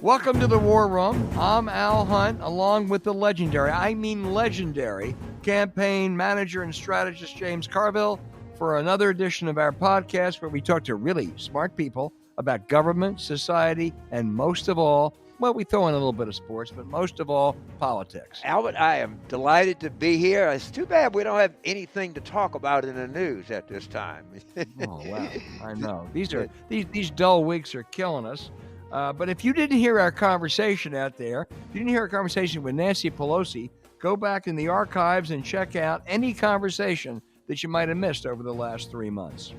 Welcome to the War Room. I'm Al Hunt, along with the legendary campaign manager and strategist James Carville, for another edition of our podcast where we talk to really smart people about government, society, and most of all, well, we throw in a little bit of sports, but most of all, politics. Albert, I am delighted to be here. It's too bad we don't have anything to talk about in the news at this time. Oh, wow. I know. These dull weeks are killing us. But if you didn't hear our conversation out there, if you didn't hear our conversation with Nancy Pelosi, go back in the archives and check out any conversation that you might have missed over the last 3 months.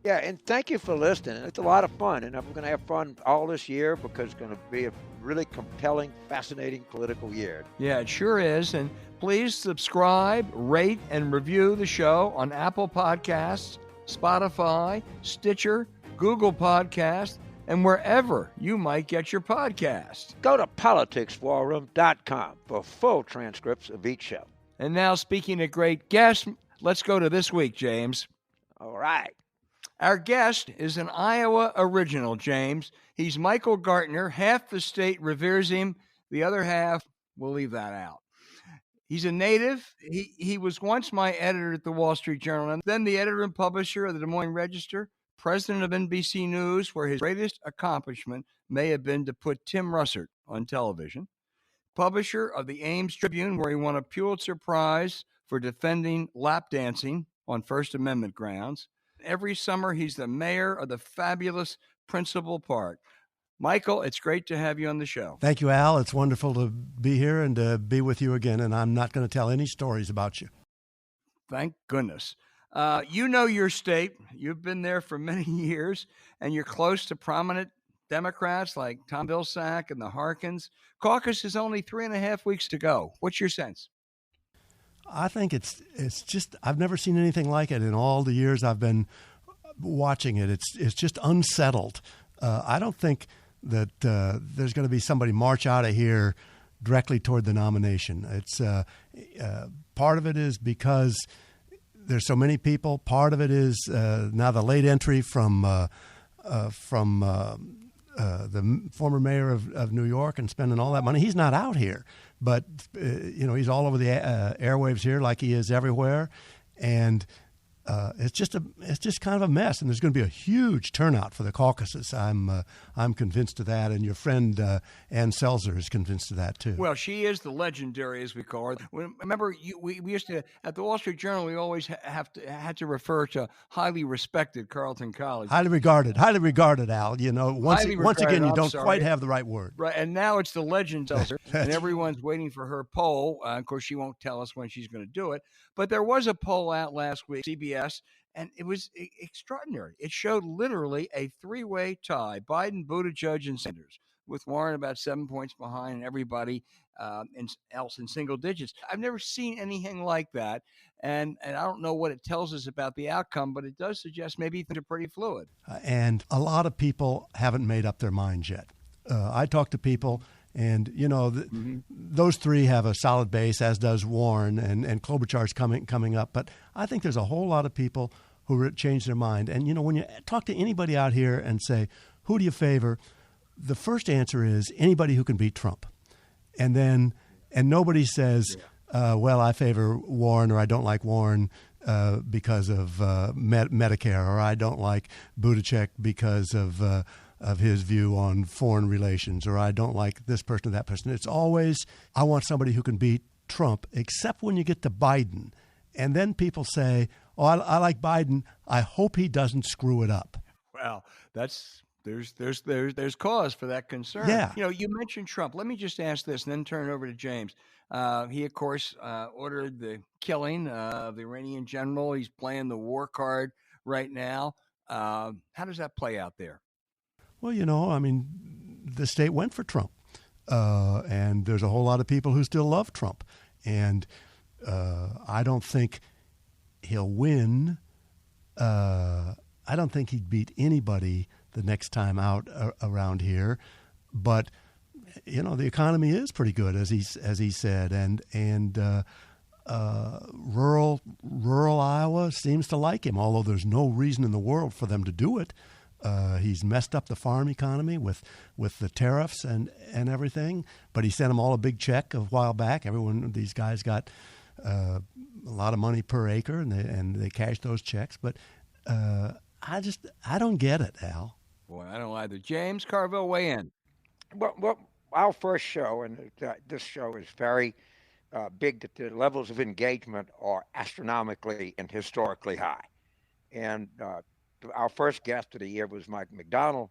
Yeah, and thank you for listening. It's a lot of fun, and we're going to have fun all this year because it's going to be a really compelling, fascinating political year. Yeah, it sure is. And please subscribe, rate, and review the show on Apple Podcasts, Spotify, Stitcher, Google Podcasts, and wherever you might get your podcast. Go to politicswarroom.com for full transcripts of each show. And now, speaking of great guests, let's go to this week, James. All right. Our guest is an Iowa original, James. He's Michael Gartner. Half the state reveres him. The other half, we'll leave that out. He's a native. He was once my editor at the Wall Street Journal, and then the editor and publisher of the Des Moines Register, president of NBC News, where his greatest accomplishment may have been to put Tim Russert on television, publisher of the Ames Tribune, where he won a Pulitzer Prize for defending lap dancing on First Amendment grounds. Every summer, he's the mayor of the fabulous Principal Park. Michael, it's great to have you on the show. Thank you, Al. It's wonderful to be here and to be with you again, and I'm not going to tell any stories about you. Thank goodness. You know your state. You've been there for many years, and you're close to prominent Democrats like Tom Vilsack and the Harkins. Caucus is only 3.5 weeks to go. What's your sense? I think it's just, I've never seen anything like it in all the years I've been watching it. It's just unsettled. I don't think that there's going to be somebody march out of here directly toward the nomination. It's part of it is because there's so many people. Part of it is now the late entry from the former mayor of New York and spending all that money. He's not out here, but he's all over the airwaves here like he is everywhere, and it's just kind of a mess. And there's going to be a huge turnout for the caucuses. I'm convinced of that, and your friend Ann Selzer is convinced of that too. Well, she is the legendary, as we call her. Remember, we used to at the Wall Street Journal. We always had to refer to highly respected Carleton College. Highly regarded, Al. Once again, you don't quite have the right word. Right, and now it's the legend Selzer, and everyone's waiting for her poll. Of course, she won't tell us when she's going to do it. But there was a poll out last week, CBS, and it was extraordinary. It showed literally a three-way tie, Biden, Buttigieg, and Sanders, with Warren about 7 points behind and everybody else in single digits. I've never seen anything like that, and I don't know what it tells us about the outcome, but it does suggest maybe things are pretty fluid. And a lot of people haven't made up their minds yet. I talk to people, and, those three have a solid base, as does Warren, and Klobuchar's coming up. But I think there's a whole lot of people who change their mind. And, when you talk to anybody out here and say, who do you favor? The first answer is anybody who can beat Trump. And nobody says, well, I favor Warren, or I don't like Warren because of Medicare, or I don't like Buttigieg because of his view on foreign relations, or I don't like this person or that person. It's always, I want somebody who can beat Trump, except when you get to Biden. And then people say, oh, I like Biden. I hope he doesn't screw it up. Well, there's cause for that concern. Yeah. You mentioned Trump. Let me just ask this and then turn it over to James. He, of course, ordered the killing of the Iranian general. He's playing the war card right now. How does that play out there? Well, the state went for Trump, and there's a whole lot of people who still love Trump. And I don't think he'll win. I don't think he'd beat anybody the next time out around here. But, the economy is pretty good, as he said. And rural Iowa seems to like him, although there's no reason in the world for them to do it. He's messed up the farm economy with the tariffs and everything, but he sent them all a big check a while back. These guys got a lot of money per acre, and they cashed those checks. But I don't get it, Al. Boy, I don't either. James Carville, weigh in. Well, our first show, and this show is very big, that the levels of engagement are astronomically and historically high. And our first guest of the year was Mike McDonald,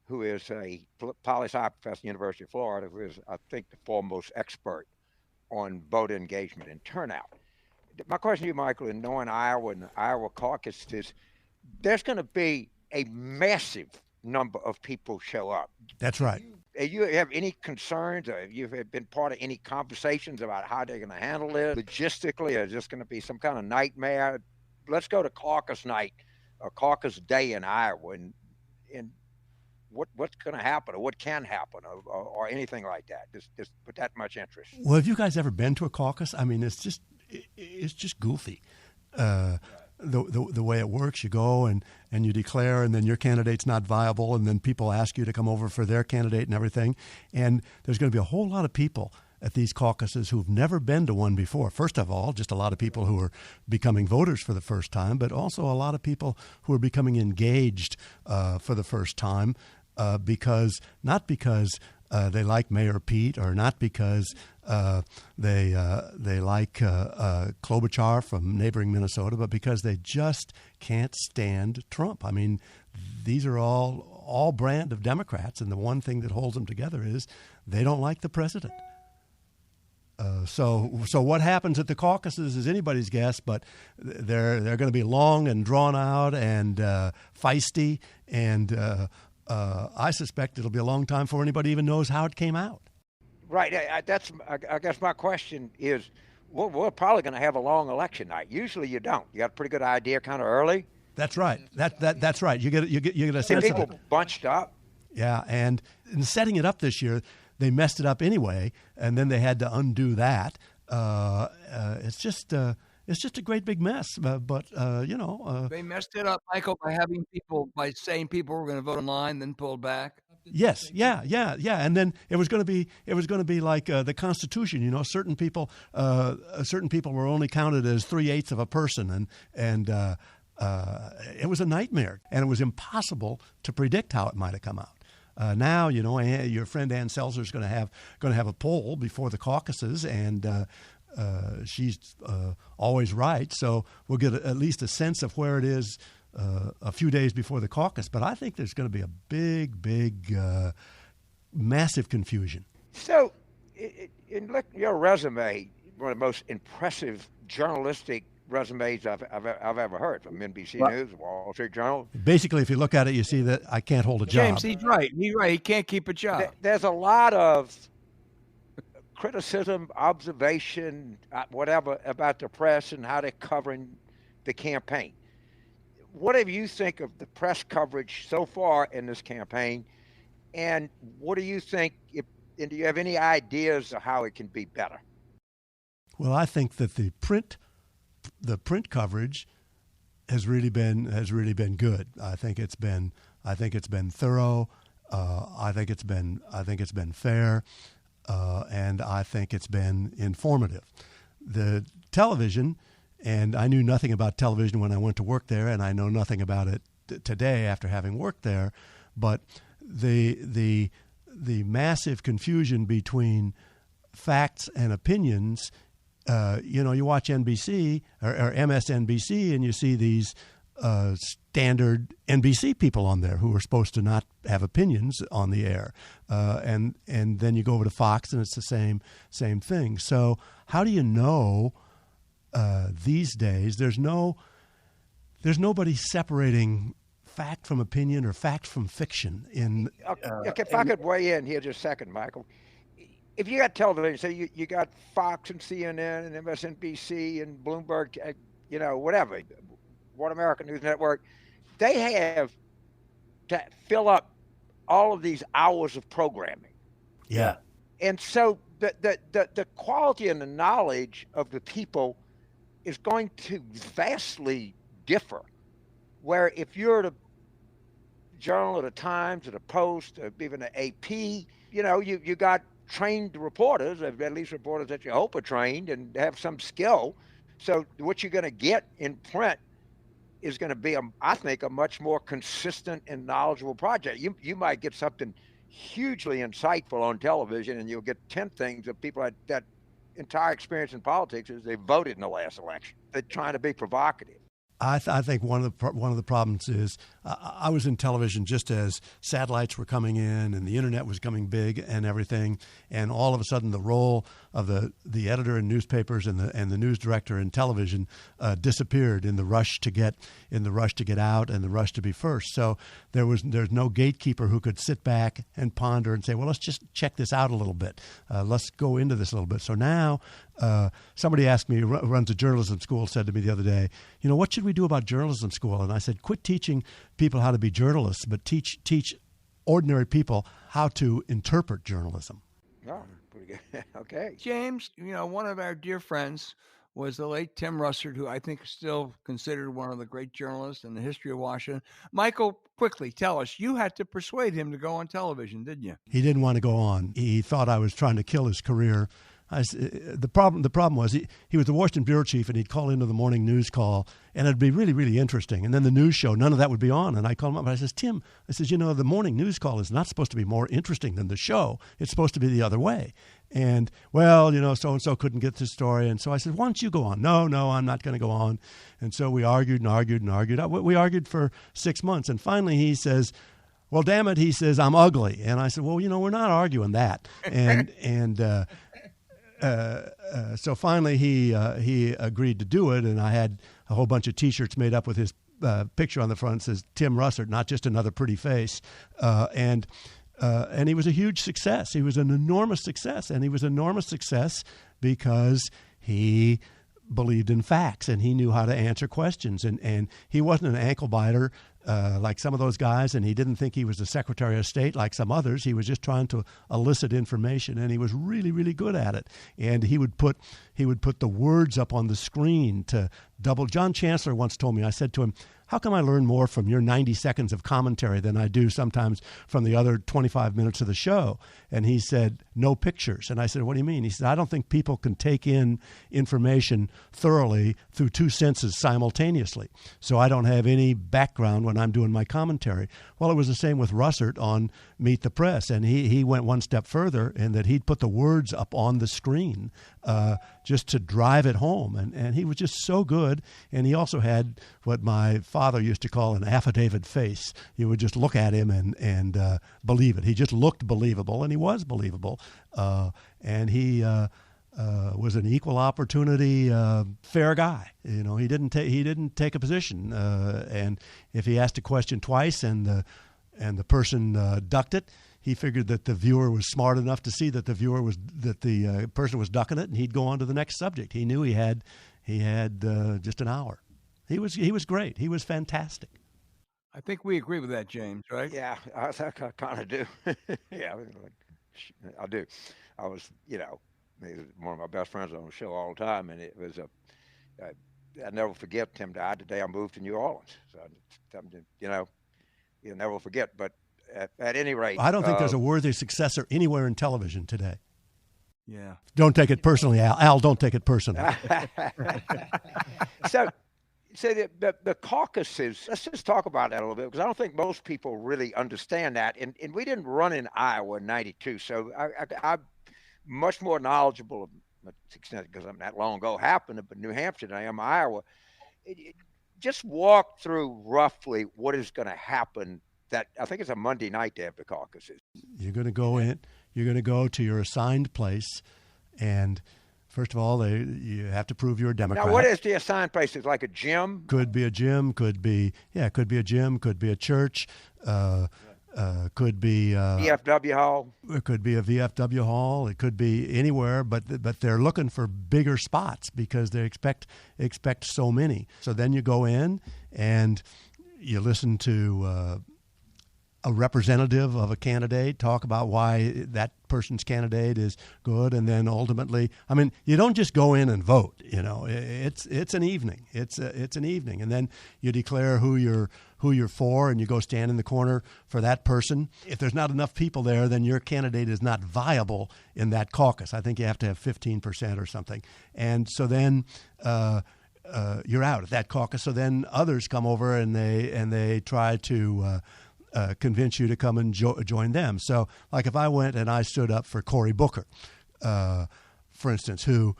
who is a poli-sci professor at the University of Florida, who is, I think, the foremost expert on voter engagement and turnout. My question to you, Michael, in knowing Iowa and the Iowa Caucus is, there's going to be a massive number of people show up. That's right. Do you have any concerns, or have you been part of any conversations about how they're going to handle it logistically? Or is this going to be some kind of nightmare? Let's go to caucus night or caucus day in Iowa, and what's going to happen, or what can happen, or anything like that. Just with that much interest. Well, have you guys ever been to a caucus? I mean, it's just goofy. The way it works, you go and you declare, and then your candidate's not viable, and then people ask you to come over for their candidate and everything. And there's going to be a whole lot of people at these caucuses who've never been to one before. First of all, just a lot of people who are becoming voters for the first time, but also a lot of people who are becoming engaged for the first time because they like Mayor Pete, or not because they like Klobuchar from neighboring Minnesota, but because they just can't stand Trump. I mean, these are all brand of Democrats, and the one thing that holds them together is they don't like the president. So what happens at the caucuses is anybody's guess, but they're going to be long and drawn out and feisty, and I suspect it'll be a long time before anybody even knows how it came out. Right. I guess my question is, we're probably going to have a long election night. Usually you don't. You got a pretty good idea kind of early. That's right. That's right. You get a sense people of it. Bunched up. Yeah, and in setting it up this year, they messed it up anyway, and then they had to undo that. It's just a great big mess. But they messed it up, Michael, by saying people were going to vote online, then pulled back. Yes, yeah, and then it was going to be like the Constitution. Certain people were only counted as 3/8 of a person, and it was a nightmare, and it was impossible to predict how it might have come out. Now, your friend Ann Selzer is going to have a poll before the caucuses, and she's always right. So we'll get at least a sense of where it is a few days before the caucus. But I think there's going to be a big, massive confusion. So, in your resume, one of the most impressive journalistic resumes I've ever heard, from NBC News, Wall Street Journal. Basically, if you look at it, you see that I can't hold a job. James, he's right. He can't keep a job. There's a lot of criticism, observation, whatever, about the press and how they're covering the campaign. What do you think of the press coverage so far in this campaign? And what do you think, and do you have any ideas of how it can be better? Well, I think that the print coverage has really been good. I think it's been thorough. I think it's been fair, and I think it's been informative. The television, and I knew nothing about television when I went to work there, and I know nothing about it today after having worked there. But the massive confusion between facts and opinions. You watch NBC or MSNBC, and you see these standard NBC people on there who are supposed to not have opinions on the air, and then you go over to Fox, and it's the same thing. So how do you know these days? There's nobody separating fact from opinion or fact from fiction. If I could weigh in here just a second, Michael. If you got television, say you got Fox and CNN and MSNBC and Bloomberg, whatever, One American News Network, they have to fill up all of these hours of programming. Yeah. And so the quality and the knowledge of the people is going to vastly differ. Where if you're Journal, of the Times, of the Post, even the AP. You got trained reporters, at least reporters that you hope are trained and have some skill. So what you're going to get in print is going to be, I think, a much more consistent and knowledgeable project. You might get something hugely insightful on television, and you'll get 10 things of people that entire experience in politics is they voted in the last election. They're trying to be provocative. I think one of the problems is I was in television just as satellites were coming in and the internet was coming big and everything, and all of a sudden the role of the editor in newspapers and the news director in television disappeared in the rush to get out and the rush to be first. So there's no gatekeeper who could sit back and ponder and say, well, let's just check this out a little bit. Let's go into this a little bit. So now somebody asked me, who runs a journalism school, said to me the other day, what should we do about journalism school? And I said, quit teaching people how to be journalists, but teach ordinary people how to interpret journalism. Oh, pretty good. Okay. James, one of our dear friends was the late Tim Russert, who I think is still considered one of the great journalists in the history of Washington. Michael, quickly tell us, you had to persuade him to go on television, didn't you? He didn't want to go on. He thought I was trying to kill his career. The problem was he was the Washington bureau chief, and he'd call into the morning news call, and it'd be really, really interesting. And then the news show, none of that would be on. And I called him up, and I says, Tim, the morning news call is not supposed to be more interesting than the show. It's supposed to be the other way. And, so-and-so couldn't get the story. And so I said, why don't you go on? No, I'm not going to go on. And so we argued and argued and argued. We argued for 6 months. And finally he says, well, damn it, he says, I'm ugly. And I said, well, we're not arguing that. So finally he agreed to do it, and I had a whole bunch of T-shirts made up with his picture on the front that says Tim Russert, not just another pretty face. And he was a huge success. He was an enormous success, and he was an enormous success because he believed in facts and he knew how to answer questions. And he wasn't an ankle biter like some of those guys, and he didn't think he was the Secretary of State like some others. He was just trying to elicit information, and he was really, really good at it. And he would put the words up on the screen to double. John Chancellor once told me, I said to him, how come I learn more from your 90 seconds of commentary than I do sometimes from the other 25 minutes of the show? And he said, no pictures. And I said, what do you mean? He said, I don't think people can take in information thoroughly through two senses simultaneously. So I don't have any background when I'm doing my commentary. Well, it was the same with Russert on Meet the Press. And he went one step further in that he'd put the words up on the screen just to drive it home. And he was just so good. And he also had what my father used to call an affidavit face. You would just look at him and believe it. He just looked believable, and he was believable. And he was an equal opportunity fair guy. He didn't take a position. And if he asked a question twice and the person ducked it, he figured that the viewer was smart enough to see that the person was ducking it, and he'd go on to the next subject. He knew he had just an hour. He was great. He was fantastic. I think we agree with that, James, right? Yeah, I kind of do. Yeah, I do. I was, one of my best friends on the show all the time, and it was I never forget. Tim died the day I moved to New Orleans. So, you'll never forget. But at any rate, I don't think there's a worthy successor anywhere in television today. Yeah. Don't take it personally, Al. Al, don't take it personally. So the caucuses, let's just talk about that a little bit, because I don't think most people really understand that. And we didn't run in Iowa in 92, so I'm much more knowledgeable, to the extent because I'm that long ago happened, but New Hampshire than I am Iowa. Just walk through roughly what is going to happen. That I think it's a Monday night to have the caucuses. You're going to go in. You're going to go to your assigned place, and first of all, you have to prove you're a Democrat. Now, what is the assigned place? Is it like a gym? Could be a gym. Could be a gym. Could be a church. Could be VFW hall. It could be a VFW hall. It could be anywhere, but they're looking for bigger spots because they expect so many. So then you go in and you listen to a representative of a candidate talk about why that person's candidate is good, and then ultimately, I mean, you don't just go in and vote. It's an evening. It's an evening, and then you declare who who you're for, and you go stand in the corner for that person. If there's not enough people there, then your candidate is not viable in that caucus. I think you have to have 15% or something. And so then you're out at that caucus. So then others come over and they try to convince you to come and join them. So like if I went and I stood up for Cory Booker, for instance, who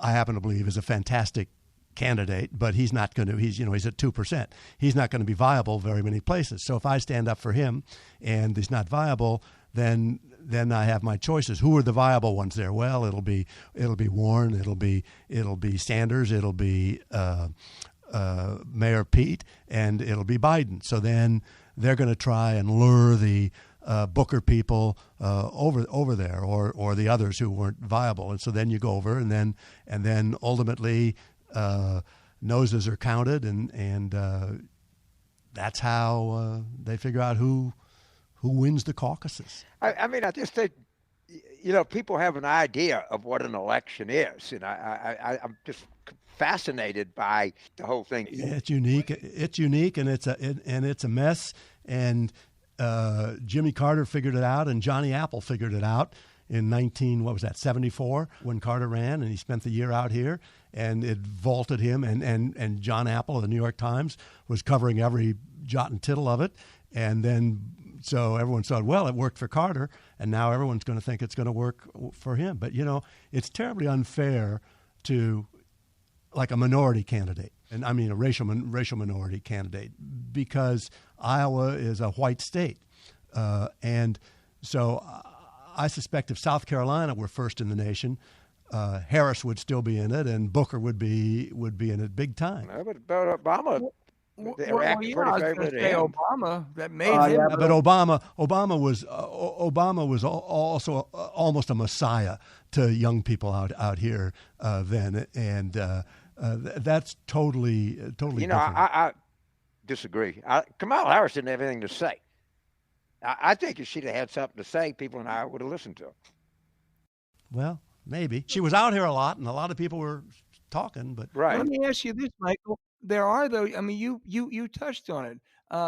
I happen to believe is a fantastic candidate, but he's not going to. He's at 2%. He's not going to be viable very many places. So if I stand up for him and he's not viable, then I have my choices. Who are the viable ones there? Well, it'll be Warren, it'll be Sanders, it'll be Mayor Pete, and it'll be Biden. So then they're going to try and lure the Booker people over there, or the others who weren't viable, and so then you go over, and then ultimately noses are counted, and that's how they figure out who wins the caucuses. I mean, I just think, people have an idea of what an election is, and I'm just fascinated by the whole thing. It's unique. It's unique, and it's a mess. And Jimmy Carter figured it out, and Johnny Apple figured it out in 74 when Carter ran, and he spent the year out here, and it vaulted him. And John Apple of the New York Times was covering every jot and tittle of it, and then so everyone thought, well, it worked for Carter, and now everyone's going to think it's going to work for him. But it's terribly unfair to like a minority candidate, and I mean a racial minority candidate, because Iowa is a white state, and so I suspect if South Carolina were first in the nation, Harris would still be in it, and Booker would be in it big time. But Obama reacted pretty favorably to him. Obama, that made him. But Obama was also almost a messiah to young people out here then, and that's totally different. I disagree. Kamala Harris didn't have anything to say. I think if she'd have had something to say, people in Iowa would have listened to her. Well, maybe. She was out here a lot, and a lot of people were talking. But right. Let me ask you this, Michael. There are, though, I mean, you touched on it.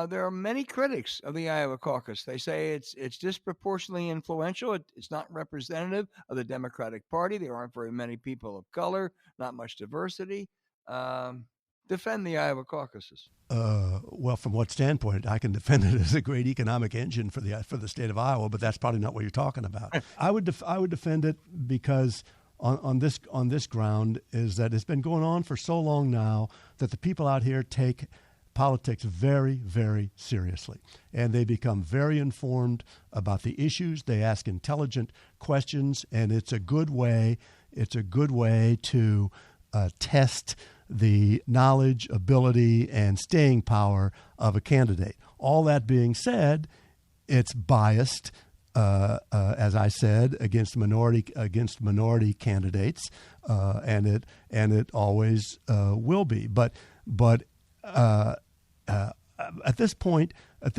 There are many critics of the Iowa caucus. They say it's disproportionately influential. It's not representative of the Democratic Party. There aren't very many people of color, not much diversity. Defend the Iowa caucuses. Well, from what standpoint? I can defend it as a great economic engine for the state of Iowa, but that's probably not what you're talking about. I would defend it because on this ground is that it's been going on for so long now that the people out here take politics very, very seriously, and they become very informed about the issues. They ask intelligent questions, and it's a good way to test the knowledge, ability, and staying power of a candidate. All that being said, it's biased, as I said, against minority candidates, and it always will be. But at this point, I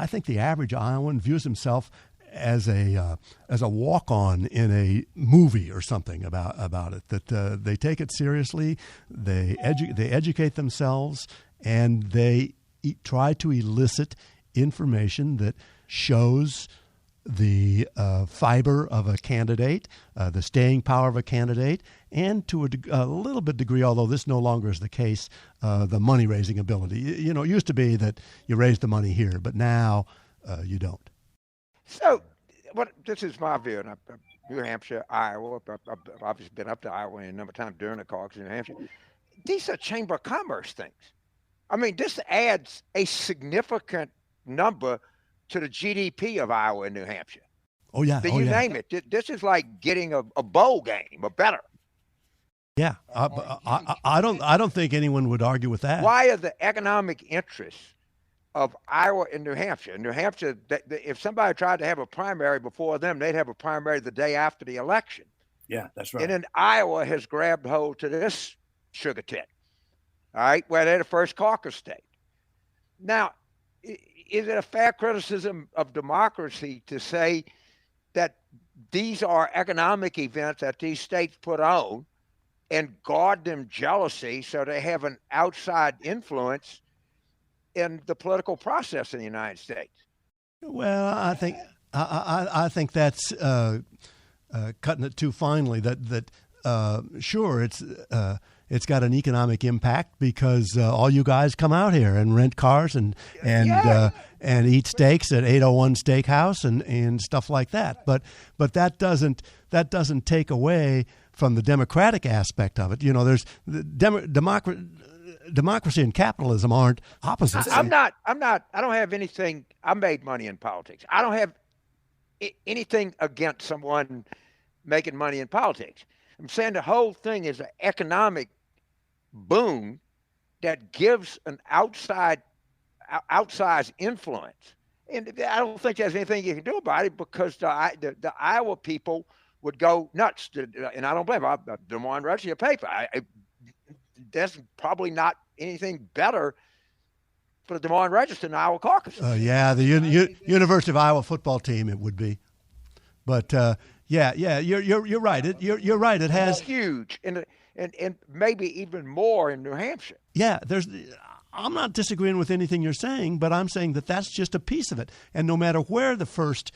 think the average Iowan views himself as a walk-on in a movie or something about it. That they take it seriously, they educate themselves, and they try to elicit information that shows the fiber of a candidate, the staying power of a candidate, and to a little bit degree, although this no longer is the case, the money-raising ability. It used to be that you raise the money here, but now you don't. So, this is my view, and New Hampshire, Iowa. I've obviously been up to Iowa a number of times during the caucus in New Hampshire. These are Chamber of Commerce things. I mean, this adds a significant number to the GDP of Iowa and New Hampshire. Oh, yeah. You name it. This is like getting a bowl game or better. Yeah. I don't think anyone would argue with that. Why are the economic interests of Iowa and New Hampshire? New Hampshire, if somebody tried to have a primary before them, they'd have a primary the day after the election. Yeah, that's right. And then Iowa has grabbed hold to this sugar tit, all right, where they're the first caucus state. Now, is it a fair criticism of democracy to say that these are economic events that these states put on and guard them jealousy so they have an outside influence in the political process in the United States. Well, I think that's cutting it too finely. Sure, it's got an economic impact because all you guys come out here and rent cars and eat steaks at 801 Steakhouse and stuff like that. But that doesn't take away from the democratic aspect of it. You know, there's democracy and capitalism aren't opposites. I don't have anything. I made money in politics. I don't have anything against someone making money in politics. I'm saying the whole thing is an economic boom that gives an outsized influence. And I don't think there's anything you can do about it because the Iowa people would go nuts. And I don't blame them. Des Moines Register, a paper. There's probably not anything better for the Des Moines Register than the Iowa Caucuses. The University of Iowa football team, it would be. But you're right. You're right. It has huge, and maybe even more in New Hampshire. Yeah, I'm not disagreeing with anything you're saying, but I'm saying that that's just a piece of it. And no matter where the first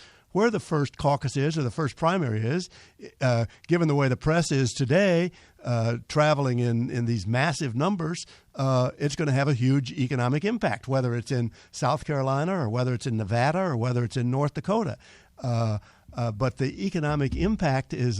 caucus is or the first primary is, given the way the press is today, traveling in these massive numbers, it's going to have a huge economic impact, whether it's in South Carolina or whether it's in Nevada or whether it's in North Dakota. But the economic impact is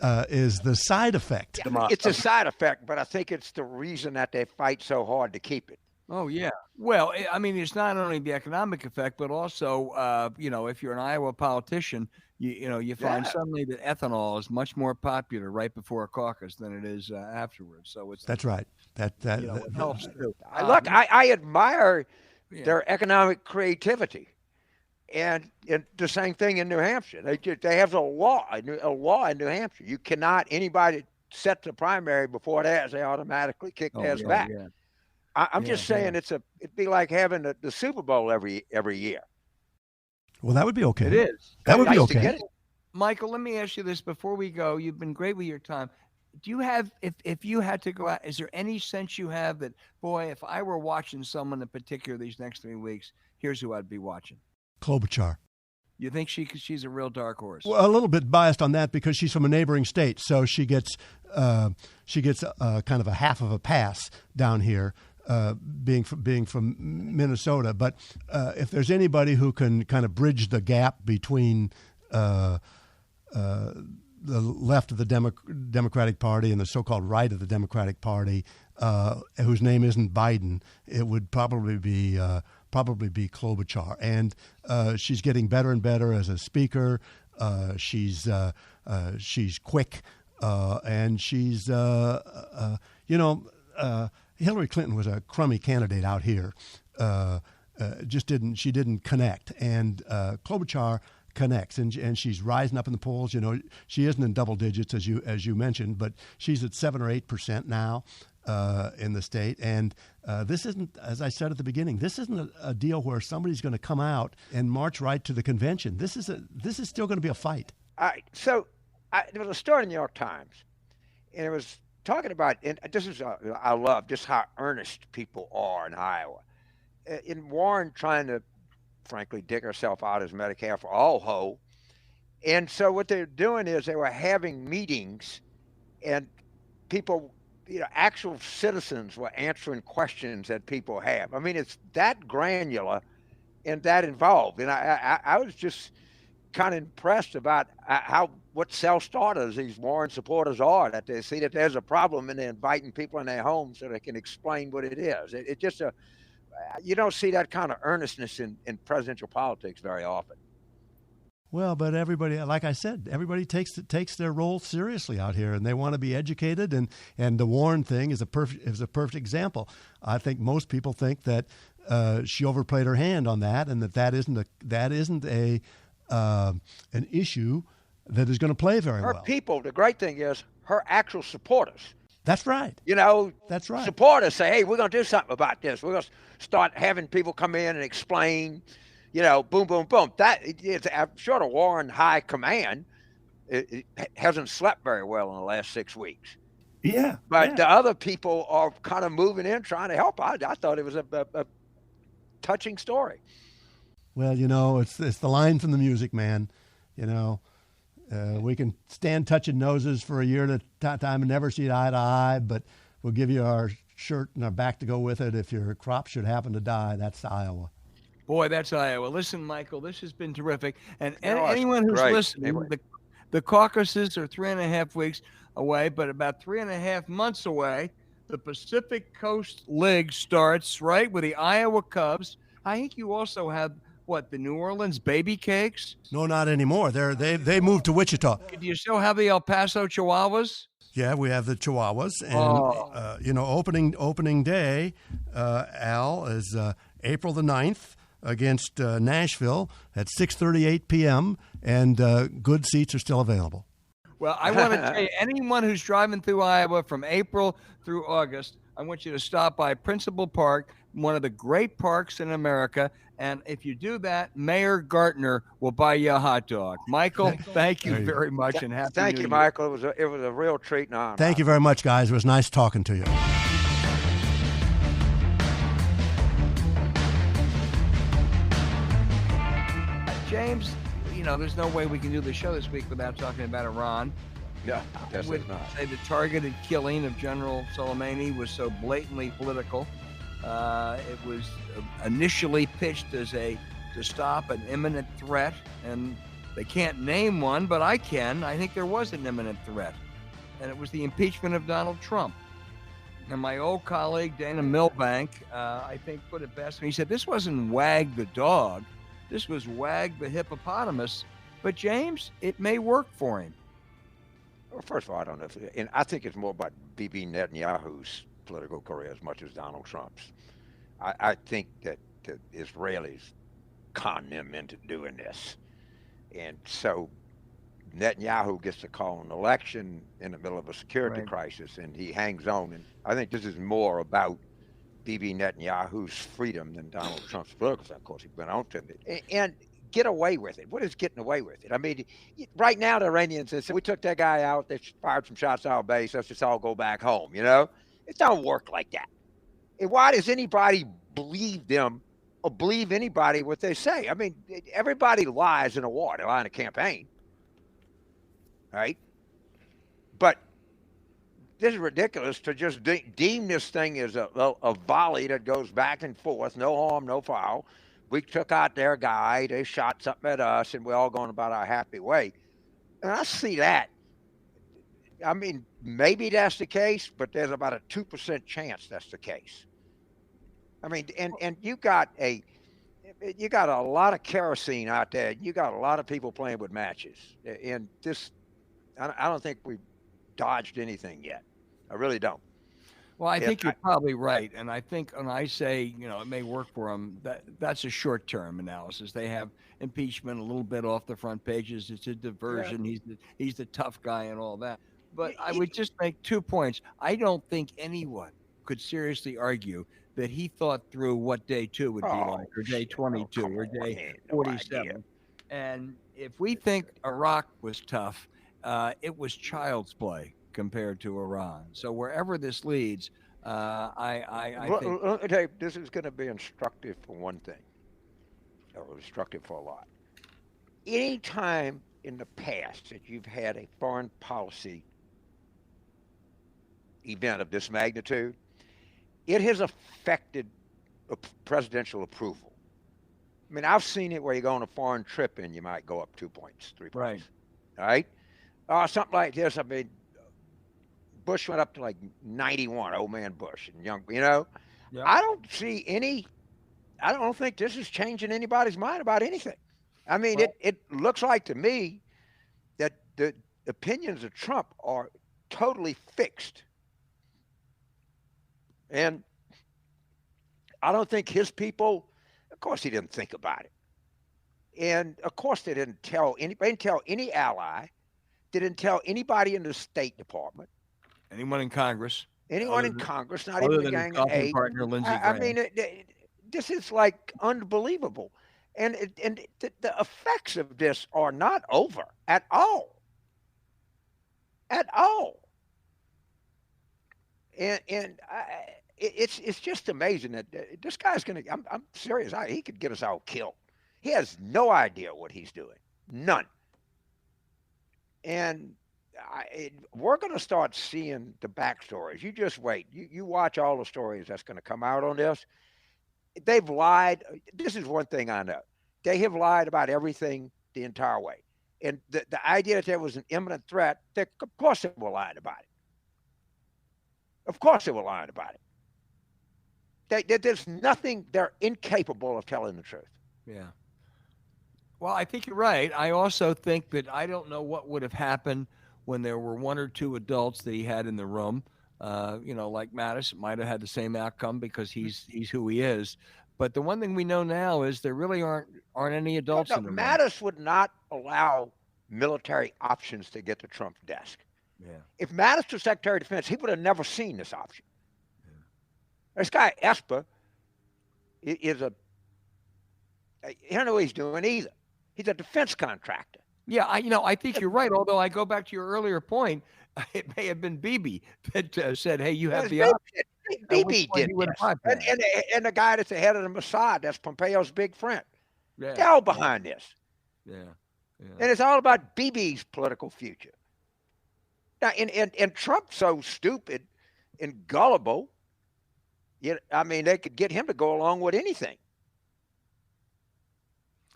the side effect. It's a side effect, but I think it's the reason that they fight so hard to keep it. Oh, yeah. Well, I mean, it's not only the economic effect, but also, if you're an Iowa politician, you find suddenly that ethanol is much more popular right before a caucus than it is afterwards. So that's right. That it helps too. I admire their economic creativity. And the same thing in New Hampshire. They have a law in New Hampshire. You cannot, anybody set the primary before that, they automatically kick theirs back. Yeah. I'm just saying it'd be like having the Super Bowl every year. Well, that would be okay. It is. That would be okay. Michael, let me ask you this before we go. You've been great with your time. Do you have, if you had to go out, is there any sense you have that, boy, if I were watching someone in particular these next 3 weeks, here's who I'd be watching? Klobuchar. You think she's a real dark horse? Well, a little bit biased on that because she's from a neighboring state, so she gets kind of a half of a pass down here, being from Minnesota. But if there's anybody who can kind of bridge the gap between the left of the Democratic Party and the so-called right of the Democratic Party, whose name isn't Biden, it would probably be Klobuchar. And she's getting better and better as a speaker. She's quick, and she's Hillary Clinton was a crummy candidate out here. She didn't connect, and Klobuchar connects, and she's rising up in the polls. She isn't in double digits as you mentioned, but she's at 7 or 8% now. In the state. And this isn't, as I said at the beginning, this isn't a deal where somebody's going to come out and march right to the convention. This is still going to be a fight. All right. So there was a story in the New York Times, and it was talking about, and this is, I love just how earnest people are in Iowa. In Warren trying to, frankly, dig herself out as Medicare for all hoe. And so what they're doing is they were having meetings, and people, actual citizens were answering questions that people have. I mean, it's that granular and that involved. And I was just kind of impressed about what self-starters these Warren supporters are, that they see that there's a problem and they're inviting people in their homes so they can explain what it is. It just you don't see that kind of earnestness in presidential politics very often. Well, but everybody, like I said, everybody takes their role seriously out here, and they want to be educated. And the Warren thing is a perfect example. I think most people think that she overplayed her hand on that, and that isn't an issue that is going to play very well. Her people, the great thing is her actual supporters. That's right. That's right. Supporters say, hey, we're going to do something about this. We're going to start having people come in and explain. Boom, boom, boom. I'm sure the Warren High Command it hasn't slept very well in the last 6 weeks. Yeah. But the other people are kind of moving in, trying to help. I thought it was touching story. Well, it's the line from the Music Man. We can stand touching noses for a year at a time and never see eye to eye, but we'll give you our shirt and our back to go with it if your crop should happen to die. That's Iowa. Boy, that's Iowa. Listen, Michael, this has been terrific. And No, it's anyone who's great. listening, Anyway. the caucuses are 3.5 weeks away, but about 3.5 months away, the Pacific Coast League starts, right, with the Iowa Cubs. I think you also have, the New Orleans Baby Cakes? No, not anymore. They moved to Wichita. Do you still have the El Paso Chihuahuas? Yeah, we have the Chihuahuas, and opening day, Al, is April the 9th against Nashville at 6:38 p.m. and good seats are still available. Well, I want to tell you, anyone who's driving through Iowa from April through August, I want you to stop by Principal Park, one of the great parks in America. And if you do that, Mayor Gartner will buy you a hot dog. Michael, thank you very much, and happy Thank New you, Year. Michael. It was a real treat and honor. Thank you very much, guys. It was nice talking to you. James, there's no way we can do the show this week without talking about Iran. Yeah, I would say the targeted killing of General Soleimani was so blatantly political. It was initially pitched as to stop an imminent threat, and they can't name one, but I can. I think there was an imminent threat, and it was the impeachment of Donald Trump. And my old colleague, Dana Milbank, I think put it best. He said, this wasn't Wag the dog. This was Wag the hippopotamus. But, James, it may work for him. Well, first of all, I don't know. And I think it's more about Bibi Netanyahu's political career as much as Donald Trump's. I think that the Israelis conned them into doing this. And so Netanyahu gets to call an election in the middle of a security crisis, and he hangs on. And I think this is more about Bibi Netanyahu's freedom than Donald Trump's political. Of course, he went on to it. And get away with it. What is getting away with it? I mean, right now the Iranians say, we took that guy out, they fired some shots at our base, let's just all go back home, It don't work like that. And why does anybody believe them or believe anybody what they say? I mean, everybody lies in a war. They lie in a campaign, right? But this is ridiculous to just deem this thing as a volley that goes back and forth, no harm, no foul. We took out their guy, they shot something at us, and we're all going about our happy way. And I see that. I mean, maybe that's the case, but there's about a 2% chance that's the case. I mean, and you got a lot of kerosene out there. You got a lot of people playing with matches. And this, I don't think we've dodged anything yet. I really don't. Well, I think you're probably right. And I think when I say, it may work for them, that's a short-term analysis. They have impeachment a little bit off the front pages. It's a diversion. Yeah. He's the tough guy and all that. But I would just make 2 points. I don't think anyone could seriously argue that he thought through what day 2 would be like, or day 22, or day 47. And if we think Iraq was tough, it was child's play compared to Iran. So wherever this leads, I think... Let me tell you, this is going to be instructive for one thing, or instructive for a lot. Any time in the past that you've had a foreign policy event of this magnitude, it has affected presidential approval. I mean, I've seen it where you go on a foreign trip and you might go up 2 points, 3 points. Right? Something like this. I mean, Bush went up to like 91, old man Bush, and young, Yep. I don't think this is changing anybody's mind about anything. I mean, it looks like to me that the opinions of Trump are totally fixed. And I don't think his people, of course he didn't think about it. And of course they didn't tell any ally, they didn't tell anybody in the State Department. Anyone in Congress. Anyone in Congress, not even the Gang of Eight. Partner, Lindsey I mean, this is like unbelievable. And the effects of this are not over at all. At all. And it's just amazing that this guy's going to. I'm serious. He could get us all killed. He has no idea what he's doing. None. And we're going to start seeing the backstories. You just wait. You watch all the stories that's going to come out on this. They've lied. This is one thing I know. They have lied about everything the entire way. And the idea that there was an imminent threat, of course they were lying about it. Of course they were lying about it. There's nothing, they're incapable of telling the truth. Yeah. Well, I think you're right. I also think that I don't know what would have happened when there were one or two adults that he had in the room. Like Mattis might have had the same outcome because he's who he is. But the one thing we know now is there really aren't any adults in the room. Mattis would not allow military options to get to Trump's desk. Yeah. If Mattis was Secretary of Defense, he would have never seen this option. Yeah. This guy Esper is he don't know what he's doing either. He's a defense contractor. Yeah, I think you're right. Although I go back to your earlier point, it may have been Bibi that said, "Hey, you have the option." Bibi did this. And the guy that's the head of the Mossad, that's Pompeo's big friend. Yeah. They're all behind this. Yeah. And it's all about Bibi's political future. Now, and Trump's so stupid and gullible, they could get him to go along with anything.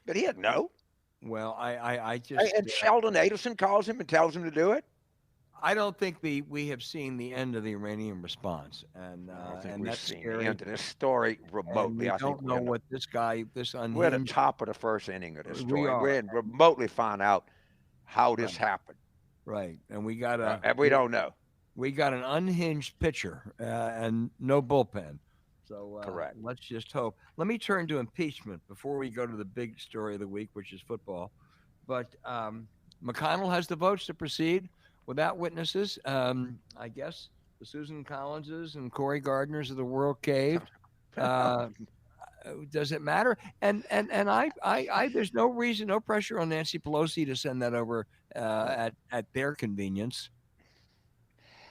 But he didn't know. Well, I just... And Sheldon Adelson calls him and tells him to do it. I don't think we have seen the end of the Iranian response, and that's seen scary. The end of this story remotely. I don't know what this unhinged... We're at the top of the first inning of this story. We're remotely find out how this happened. Right, and we got and we don't know. We got an unhinged pitcher and no bullpen. So correct. Let's just hope. Let me turn to impeachment before we go to the big story of the week, which is football. But McConnell has the votes to proceed without witnesses. I guess the Susan Collinses and Cory Gardners of the world caved. Does it matter? And I there's no reason, no pressure on Nancy Pelosi to send that over at their convenience.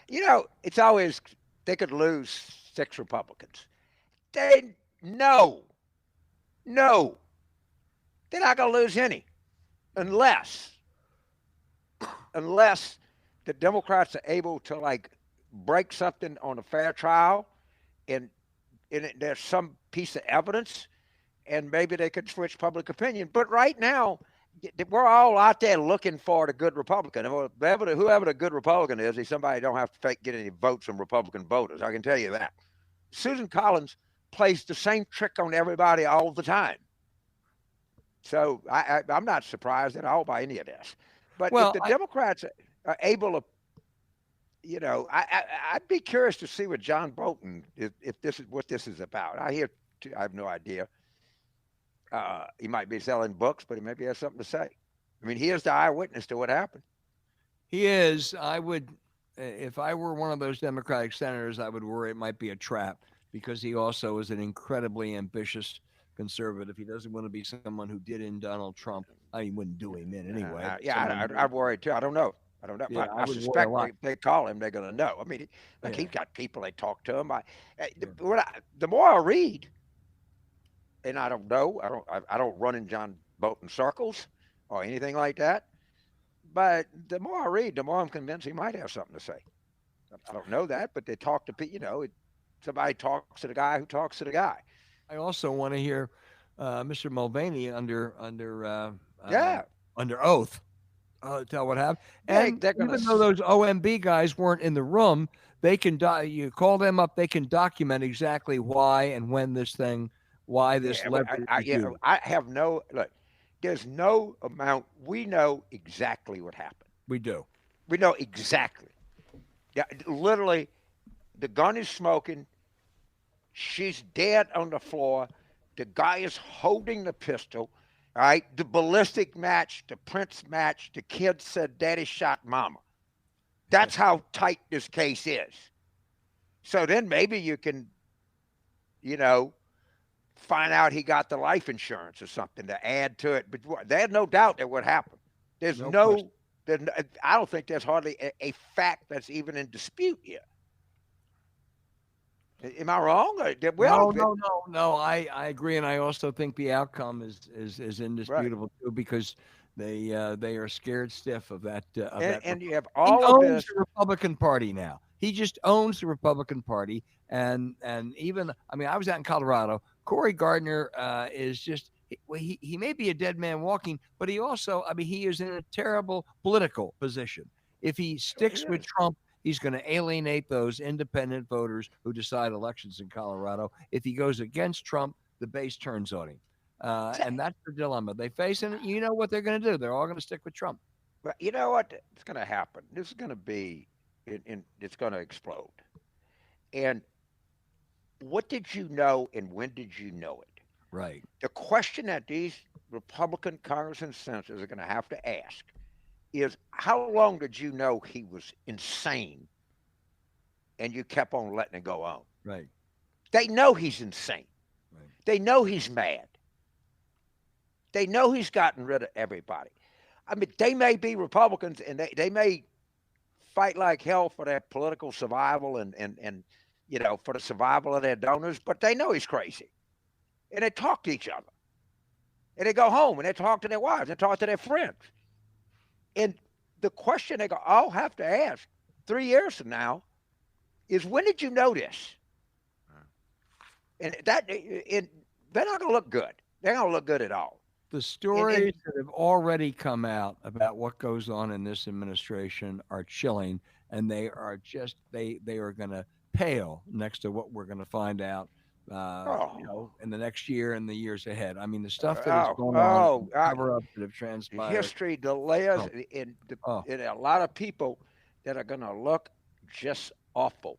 It's always they could lose 6 Republicans. No, they're not going to lose any unless the Democrats are able to break something on a fair trial and there's some piece of evidence and maybe they could switch public opinion. But right now, we're all out there looking for the good Republican. Whoever the good Republican is somebody don't have to get any votes from Republican voters. I can tell you that. Susan Collins plays the same trick on everybody all the time. So I'm not surprised at all by any of this. But if the Democrats are able to, I'd be curious to see what John Bolton, if this is what this is about. I have no idea. He might be selling books, but he maybe has something to say. I mean, he is the eyewitness to what happened. He is. I would, if I were one of those Democratic senators, I would worry it might be a trap because he also is an incredibly ambitious conservative. He doesn't want to be someone who did in Donald Trump. He wouldn't do him in anyway. I'd worry too. I don't know. Yeah, I suspect they call him, they're going to know. I mean, he's got people they talk to him. The more I read, and I don't know, I don't run in John Bolton circles or anything like that. But the more I read, the more I'm convinced he might have something to say. I don't know that, but they talk to people. Somebody talks to the guy who talks to the guy. I also want to hear Mr. Mulvaney under oath. Tell what happened. And even though those OMB guys weren't in the room, they can you call them up. They can document exactly why and when why this led. I have no look. There's no amount. We know exactly what happened. We do. We know exactly. Yeah, literally, the gun is smoking. She's dead on the floor. The guy is holding the pistol. All right, the ballistic match, the prints match, the kid said, "Daddy shot Mama." That's how tight this case is. So then maybe you can, find out he got the life insurance or something to add to it. But there's no doubt that what happened. There's I don't think there's hardly a fact that's even in dispute here. Am I wrong? Well, No. I agree, and I also think the outcome is right. indisputable too, because they are scared stiff of that And you have He all of owns this. the Republican Party now. He just owns the Republican Party, and even I mean, I was out in Colorado. Cory Gardner is just he may be a dead man walking, but he also I mean he is in a terrible political position. If he sticks with Trump, he's going to alienate those independent voters who decide elections in Colorado. If he goes against Trump, the base turns on him. And that's the dilemma they face. And you know what they're going to do? They're all going to stick with Trump. But you know what? It's going to happen. This is going to be, it's going to explode. And what did you know, and when did you know it? Right. The question that these Republican congressmen and senators are going to have to ask is, how long did you know he was insane, and you kept on letting it go on? Right. They know he's insane. Right. They know he's mad. They know he's gotten rid of everybody. I mean, they may be Republicans, and they may fight like hell for their political survival and for the survival of their donors, but they know he's crazy. And they talk to each other. And they go home and they talk to their wives, they talk to their friends. And the question they all have to ask 3 years from now is, when did you know this? And they're not going to look good. They're not going to look good at all. The stories that have already come out about what goes on in this administration are chilling, and they are just they are going to pale next to what we're going to find out in the next year and the years ahead. I mean, the stuff that is going on, cover-ups that have transpired. History, the layers, and a lot of people that are going to look just awful.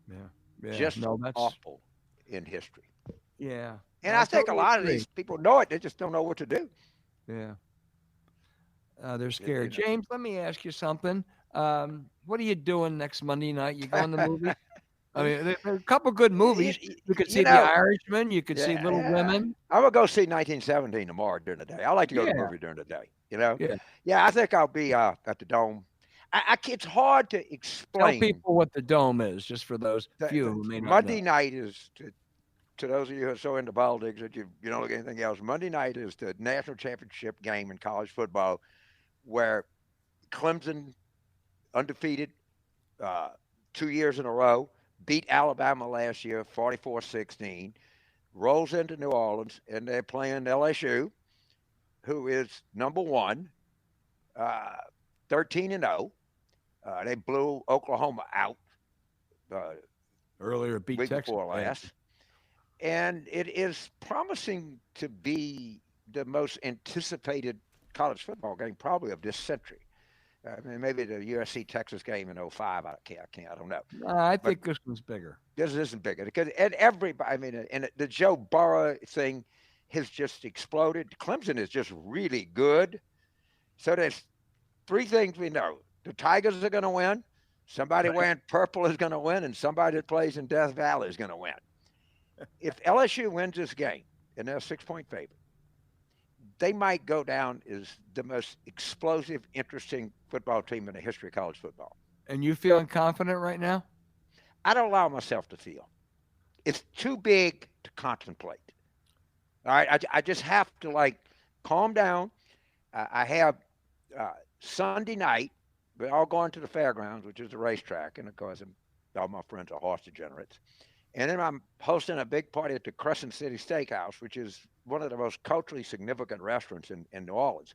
Yeah. Just awful in history. Yeah. And I think a lot of these people know it. They just don't know what to do. Yeah. They're scared. James, let me ask you something. What are you doing next Monday night? You going to the movie? I mean, there are a couple good movies. You could see The Irishman. You could see Little Women. I'm going to go see 1917 tomorrow during the day. I like to go to the movie during the day. Yeah, I think I'll be at the Dome. It's hard to explain. Tell people what the Dome is, just for those few who may not Monday know. night is, to those of you who are so into politics that you don't look at anything else, Monday night is the national championship game in college football, where Clemson, undefeated 2 years in a row, beat Alabama last year 44-16, rolls into New Orleans, and they're playing LSU, who is number one, 13-0. They blew Oklahoma out earlier, beat week Texas before last. And it is promising to be the most anticipated college football game probably of this century. I mean, maybe the USC Texas game in 2005. I don't know. I think this one's bigger. This isn't bigger because everybody. I mean, and the Joe Burrow thing has just exploded. Clemson is just really good. So there's three things we know: the Tigers are going to win, somebody wearing purple is going to win, and somebody that plays in Death Valley is going to win. If LSU wins this game, and they're a 6-point favorite, they might go down as the most explosive, interesting football team in the history of college football. And you feeling confident right now? I don't allow myself to feel. It's too big to contemplate. All right, I just have to calm down. I have Sunday night. We're all going to the fairgrounds, which is the racetrack, and of course, all my friends are horse degenerates. And then I'm hosting a big party at the Crescent City Steakhouse, which is one of the most culturally significant restaurants in New Orleans.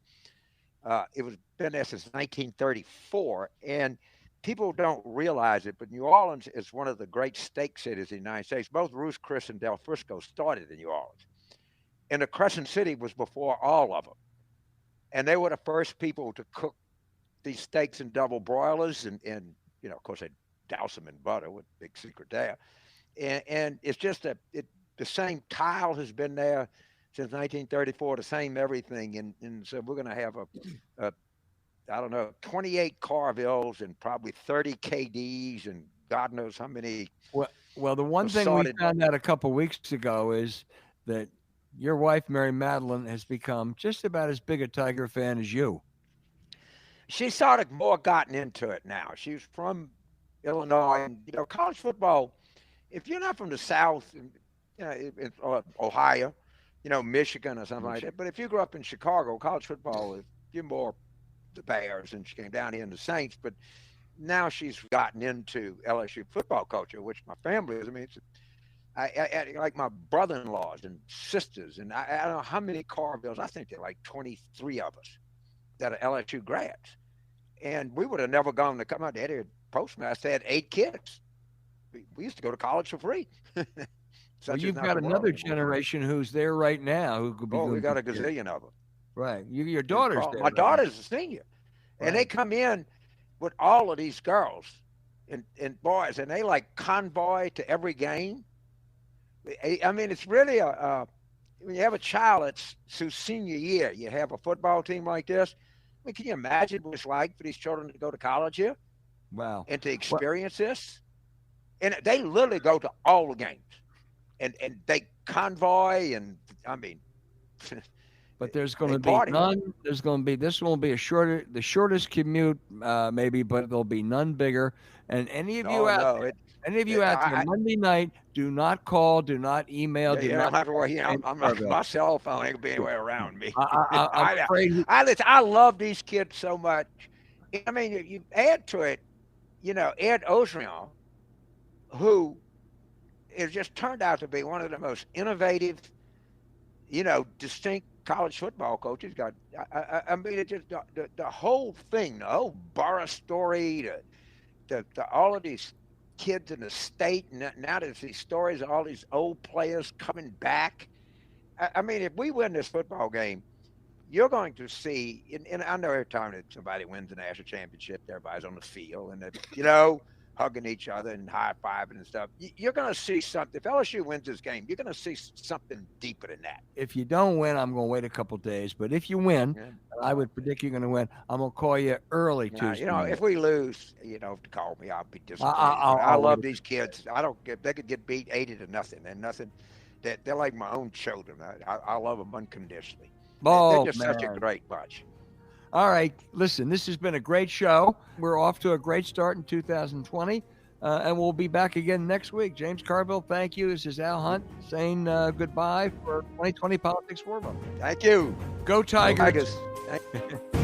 It was been there since 1934, and people don't realize it, but New Orleans is one of the great steak cities in the United States. Both Ruth's Chris and Del Frisco started in New Orleans. And the Crescent City was before all of them. And they were the first people to cook these steaks in double broilers, and of course, they douse them in butter, with big secret there. And it's just the same tile has been there since 1934, the same everything. And so we're going to have I don't know, 28 Carvilles and probably 30 KDs and God knows how many. Well, the one thing we found out a couple weeks ago is that your wife, Mary Madeline, has become just about as big a Tiger fan as you. She's sort of more gotten into it now. She's from Illinois. And, college football if you're not from the South, Ohio, Michigan or something like that, but if you grew up in Chicago, college football, if you're more the Bears, and she came down here in the Saints, but now she's gotten into LSU football culture, which my family is. I mean, I like my brother-in-laws and sisters, and I don't know how many Carvilles. I think there are like 23 of us that are LSU grads, and we would have never gone to come out. They had a postmaster, they had 8 kids. We used to go to college for free. Well, you've got another generation who's there right now who could be. Oh, we got a gazillion of them. Right, your daughter's there. My daughter's a senior, and they come in with all of these girls and boys, and they like convoy to every game. I mean, it's really when you have a child that's whose senior year, you have a football team like this. I mean, can you imagine what it's like for these children to go to college here? Wow. And to experience this? And they literally go to all the games. And they convoy, and I mean, but there's going to be none. There's going to be the shortest commute, maybe, but there'll be none bigger. And any of you out there, Monday night, do not call, do not email, do not have to worry. My cell phone ain't gonna be anywhere around me. I'm afraid. I love these kids so much. I mean, you add to it, Ed Osrion, who it just turned out to be one of the most innovative, distinct college football coaches. I mean, it just the whole thing, the whole Burra story, the all of these kids in the state, and now there's these stories of all these old players coming back. I mean, if we win this football game, you're going to see, and I know every time that somebody wins the national championship, everybody's on the field and hugging each other and high-fiving and stuff. You're going to see something. If LSU wins this game, you're going to see something deeper than that. If you don't win, I'm going to wait a couple of days. But if you win, I would predict you're going to win. I'm going to call you early Tuesday. If we lose, to call me, I'll be disappointed. I love these kids. They could get beat 80-0, and nothing. They're like my own children. I love them unconditionally. They're just such a great bunch. All right, listen, this has been a great show. We're off to a great start in 2020, and we'll be back again next week. James Carville, thank you. This is Al Hunt saying goodbye for 2020 Politics Forum. Thank you. Go Tigers. Thank you.